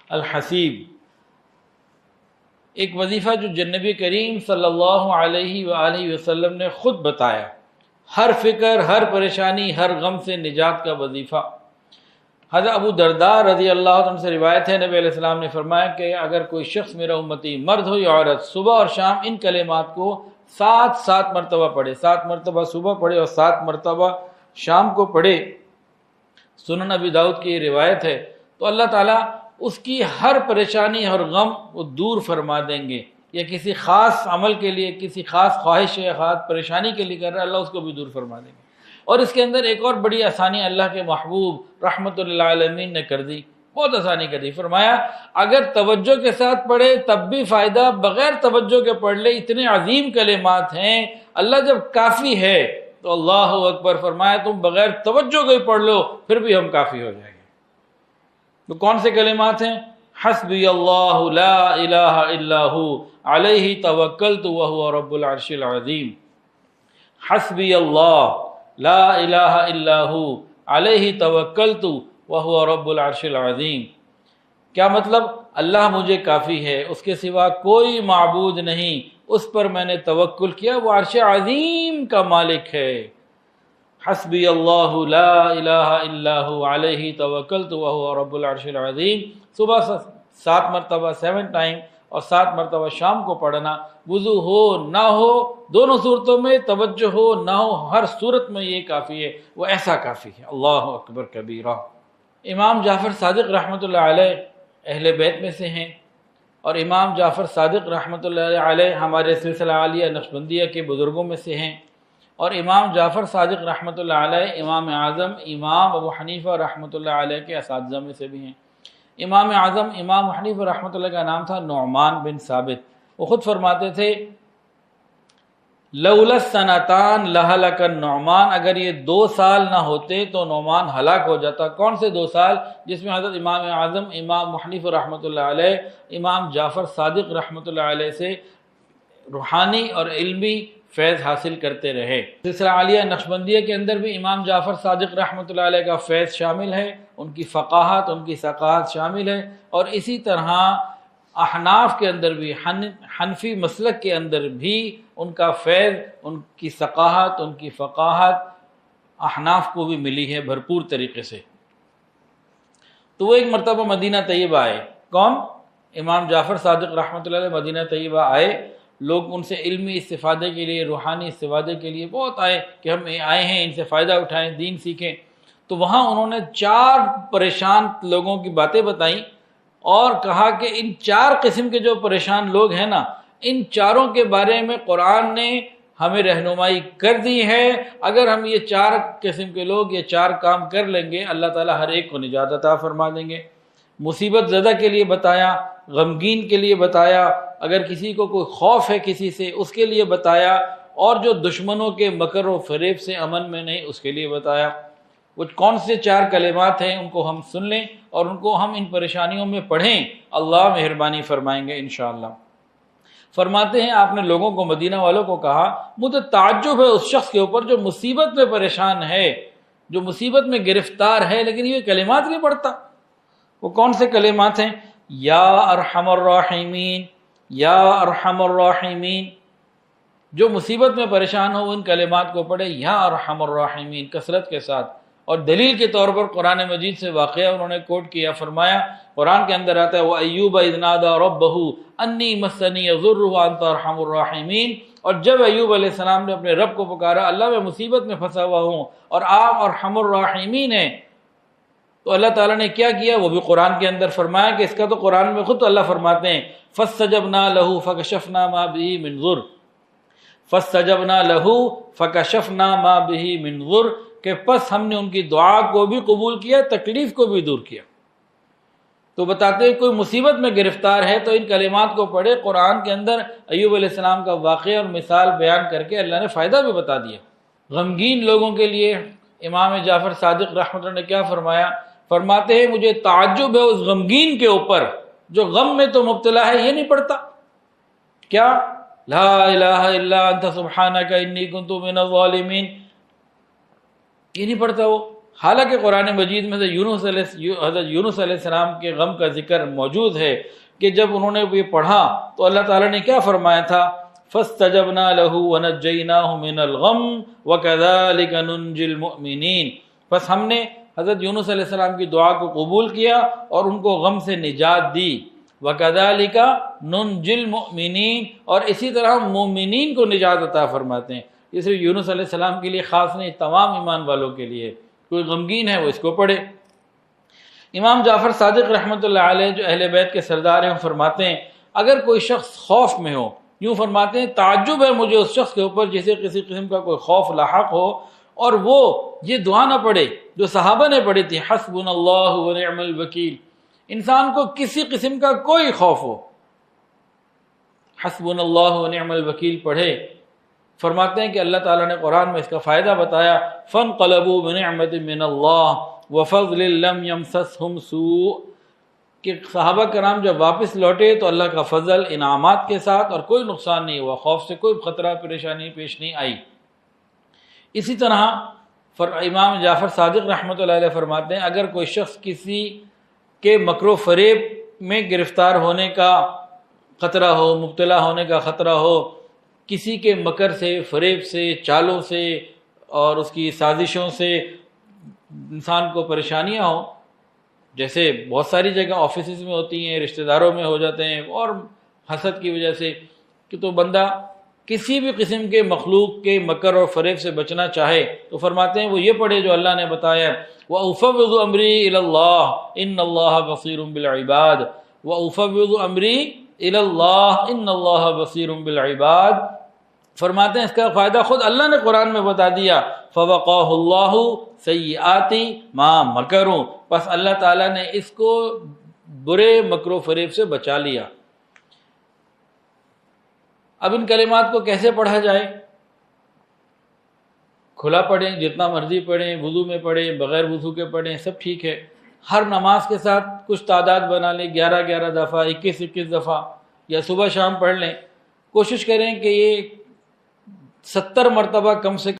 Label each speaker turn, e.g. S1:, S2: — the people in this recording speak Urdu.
S1: الحسیب، ایک وظیفہ جو نبی کریم صلی اللہ علیہ وآلہ وسلم نے خود بتایا، ہر فکر، ہر پریشانی، ہر غم سے نجات کا وظیفہ۔ حضرت ابو درداء رضی اللہ عنہ سے روایت ہے، نبی علیہ السلام نے فرمایا کہ اگر کوئی شخص میرا امتی مرد ہو یا عورت صبح اور شام ان کلمات کو 7 مرتبہ پڑھے، 7 مرتبہ صبح پڑھے اور 7 مرتبہ شام کو پڑھے، سنن ابی داؤد کی یہ روایت ہے، تو اللہ تعالیٰ اس کی ہر پریشانی اور غم وہ دور فرما دیں گے، یا کسی خاص عمل کے لیے، کسی خاص خواہش یا خاص پریشانی کے لیے کر رہا ہے، اللہ اس کو بھی دور فرما دیں گے۔ اور اس کے اندر ایک اور بڑی آسانی اللہ کے محبوب رحمت للعالمین نے کر دی، بہت آسانی کر دی۔ فرمایا اگر توجہ کے ساتھ پڑھے تب بھی فائدہ، بغیر توجہ کے پڑھ لے، اتنے عظیم کلمات ہیں۔ اللہ جب کافی ہے تو اللہ اکبر، فرمایا تم بغیر توجہ کے پڑھ لو پھر بھی ہم کافی ہو جائیں گے۔ تو کون سے کلمات ہیں؟ حسبی اللہ لا الہ الا ہو علیہ توکلت وہو رب العرش العظیم۔ حسبی اللہ لا الہ الا ہو علیہ توکلت وہو رب العرش العظیم۔ کیا مطلب؟ اللہ مجھے کافی ہے، اس کے سوا کوئی معبود نہیں، اس پر میں نے توکل کیا، وہ عرش عظیم کا مالک ہے۔ حسبی اللہ لا الہ الا ہو علیہ توکلت وہو رب العرش العظیم۔ صبح 7 مرتبہ 7 ٹائم اور 7 مرتبہ شام کو پڑھنا، وضو ہو نہ ہو، دونوں صورتوں میں توجہ ہو نہ ہو، ہر صورت میں یہ کافی ہے، وہ ایسا کافی ہے۔ اللہ اکبر کبیرہ۔ امام جعفر صادق رحمۃ اللہ علیہ اہل بیت میں سے ہیں، اور امام جعفر صادق رحمۃ اللہ علیہ ہمارے سلسلہ عالیہ نقشبندیہ کے بزرگوں میں سے ہیں، اور امام جعفر صادق رحمۃ اللہ علیہ امام اعظم امام ابو حنیفہ رحمۃ اللہ علیہ کے اساتذہ میں سے بھی ہیں۔ امام اعظم امام حنیفہ رحمۃ اللہ کا نام تھا نعمان بن ثابت۔ وہ خود فرماتے تھے لولا السنتان لہلک النعمان، اگر یہ 2 سال نہ ہوتے تو نعمان ہلاک ہو جاتا۔ کون سے 2 سال؟ جس میں حضرت امام اعظم امام حنیفہ رحمۃ اللہ علیہ امام جعفر صادق رحمۃ اللہ علیہ سے روحانی اور علمی فیض حاصل کرتے رہے۔ سلسلہ عالیہ نقشبندیہ کے اندر بھی امام جعفر صادق رحمۃ اللہ علیہ کا فیض شامل ہے، ان کی فقاہت، ان کی ثقافت شامل ہے، اور اسی طرح احناف کے اندر بھی، حنفی مسلک کے اندر بھی ان کا فیض، ان کی ثقافت، ان کی فقاہت احناف کو بھی ملی ہے بھرپور طریقے سے۔ تو وہ ایک مرتبہ مدینہ طیبہ آئے۔ کون؟ امام جعفر صادق رحمۃ اللہ علیہ مدینہ طیبہ آئے، لوگ ان سے علمی استفادے کے لیے، روحانی استفادے کے لیے بہت آئے کہ ہم آئے ہیں ان سے فائدہ اٹھائیں، دین سیکھیں۔ تو وہاں انہوں نے 4 پریشان لوگوں کی باتیں بتائیں اور کہا کہ ان 4 قسم کے جو پریشان لوگ ہیں نا، ان 4 کے بارے میں قرآن نے ہمیں رہنمائی کر دی ہے۔ اگر ہم یہ 4 قسم کے لوگ یہ 4 کام کر لیں گے، اللہ تعالیٰ ہر ایک کو نجات عطا فرما دیں گے۔ مصیبت زدہ کے لیے بتایا، غمگین کے لیے بتایا، اگر کسی کو کوئی خوف ہے کسی سے اس کے لیے بتایا، اور جو دشمنوں کے مکر و فریب سے امن میں نہیں اس کے لیے بتایا۔ وہ کون سے 4 کلمات ہیں ان کو ہم سن لیں اور ان کو ہم ان پریشانیوں میں پڑھیں، اللہ مہربانی فرمائیں گے انشاءاللہ۔ فرماتے ہیں آپ نے لوگوں کو، مدینہ والوں کو کہا مجھے تعجب ہے اس شخص کے اوپر جو مصیبت میں پریشان ہے، جو مصیبت میں گرفتار ہے لیکن یہ کلمات نہیں پڑھتا۔ وہ کون سے کلمات ہیں؟ یا ارحم الراحمین، یا ارحم الراحمین۔ جو مصیبت میں پریشان ہو ان کلمات کو پڑھے، یا ارحم الراحمین، کثرت کے ساتھ۔ اور دلیل کے طور پر قرآن مجید سے واقعہ انہوں نے کوٹ کیا، فرمایا قرآن کے اندر آتا ہے وَأَيُّوبَ إِذْ نَادَى رَبَّهُ أَنِّي مَسَّنِيَ الضُّرُّ وَأَنْتَ أَرْحَمُ الرَّاحِمِينَ۔ اور جب ایوب علیہ السلام نے اپنے رب کو پکارا، اللہ میں مصیبت میں پھنسا ہوا ہوں اور آپ ارحم الراحمین ہیں، تو اللہ تعالیٰ نے کیا کیا؟ وہ بھی قرآن کے اندر فرمایا کہ اس کا تو قرآن میں خود اللہ فرماتے ہیں فَاسْتَجَبْنَا لَهُ فَكَشَفْنَا مَا بِهِ مِنْ ضُرٍّ، فَاسْتَجَبْنَا لَهُ فَكَشَفْنَا مَا بِهِ مِنْ ضُرٍّ، کہ پس ہم نے ان کی دعا کو بھی قبول کیا، تکلیف کو بھی دور کیا۔ تو بتاتے ہیں کوئی مصیبت میں گرفتار ہے تو ان کلمات کو پڑھے۔ قرآن کے اندر ایوب علیہ السلام کا واقعہ اور مثال بیان کر کے اللہ نے فائدہ بھی بتا دیا۔ غمگین لوگوں کے لیے امام جعفر صادق رحمۃ اللہ نے کیا فرمایا؟ فرماتے ہیں مجھے تعجب ہے اس غمگین کے اوپر جو غم میں تو مبتلا ہے، یہ نہیں پڑھتا۔ کیا؟ لا الہ الا انت سبحانک انی کنت من الظالمین، یہ نہیں پڑھتا وہ۔ حالانکہ قرآن مجید میں حضرت یونس علیہ السلام کے غم کا ذکر موجود ہے کہ جب انہوں نے یہ پڑھا تو اللہ تعالیٰ نے کیا فرمایا تھا، فَاسْتَجَبْنَا لَهُ وَنَجَّيْنَاهُ مِنَ الْغَمِّ وَكَذَلِكَ نُنْجِي الْمُؤْمِنِينَ، بس ہم نے حضرت یونس علیہ السلام کی دعا کو قبول کیا اور ان کو غم سے نجات دی، وَكَذَلِكَ نُنْجِي الْمُؤْمِنِينَ، اور اسی طرح ہم مومنین کو نجات عطا فرماتے ہیں۔ یہ صرف یونس علیہ السلام کے لیے خاص نہیں، تمام ایمان والوں کے لیے، کوئی غمگین ہے وہ اس کو پڑھے۔ امام جعفر صادق رحمۃ اللہ علیہ جو اہل بیت کے سردار ہیں، فرماتے ہیں اگر کوئی شخص خوف میں ہو، یوں فرماتے ہیں تعجب ہے مجھے اس شخص کے اوپر جسے کسی قسم کا کوئی خوف لاحق ہو اور وہ یہ دعا نہ پڑھے جو صحابہ نے پڑھی تھی، حسبنا اللہ ونعم الوکیل۔ انسان کو کسی قسم کا کوئی خوف ہو، حسبنا اللہ ونعم الوکیل پڑھے۔ فرماتے ہیں کہ اللہ تعالیٰ نے قرآن میں اس کا فائدہ بتایا، فانقلبوا بنعمت من اللہ وفضل لم یمسسہم سوء، کہ صحابہ کرام جب واپس لوٹے تو اللہ کا فضل انعامات کے ساتھ اور کوئی نقصان نہیں ہوا، خوف سے کوئی خطرہ پریشانی پیش نہیں آئی۔ اسی طرح امام جعفر صادق رحمۃ اللہ علیہ فرماتے ہیں اگر کوئی شخص کسی کے مکر و فریب میں گرفتار ہونے کا خطرہ ہو، مبتلا ہونے کا خطرہ ہو، کسی کے مکر سے، فریب سے، چالوں سے اور اس کی سازشوں سے انسان کو پریشانیاں ہوں، جیسے بہت ساری جگہ آفیسز میں ہوتی ہیں، رشتہ داروں میں ہو جاتے ہیں، اور حسد کی وجہ سے، کہ تو بندہ کسی بھی قسم کے مخلوق کے مکر اور فریب سے بچنا چاہے تو فرماتے ہیں وہ یہ پڑھے جو اللہ نے بتایا، وَأُفَوِّضُ أَمْرِي إِلَى اللَّهِ إِنَّ اللَّهَ بَصِيرٌ بِالْعِبَادِ، وَأُفَوِّضُ أَمْرِي إِلَى اللَّهِ إِنَّ اللَّهَ بَصِيرٌ بِالْعِبَادِ۔ فرماتے ہیں اس کا فائدہ خود اللہ نے قرآن میں بتا دیا، فَوَقَاهُ اللَّهُ سَيِّئَاتِ مَا مَكَرُوا، پس اللہ تعالیٰ نے اس کو برے مکر و فریب سے بچا لیا۔ اب ان کلمات کو کیسے پڑھا جائے؟ کھلا پڑھیں، جتنا مرضی پڑھیں، وضو میں پڑھیں، بغیر وضو کے پڑھیں، سب ٹھیک ہے۔ ہر نماز کے ساتھ کچھ تعداد بنا لیں، 11 دفعہ، 21 دفعہ، یا صبح شام پڑھ لیں۔ کوشش کریں کہ یہ 70 مرتبہ کم سے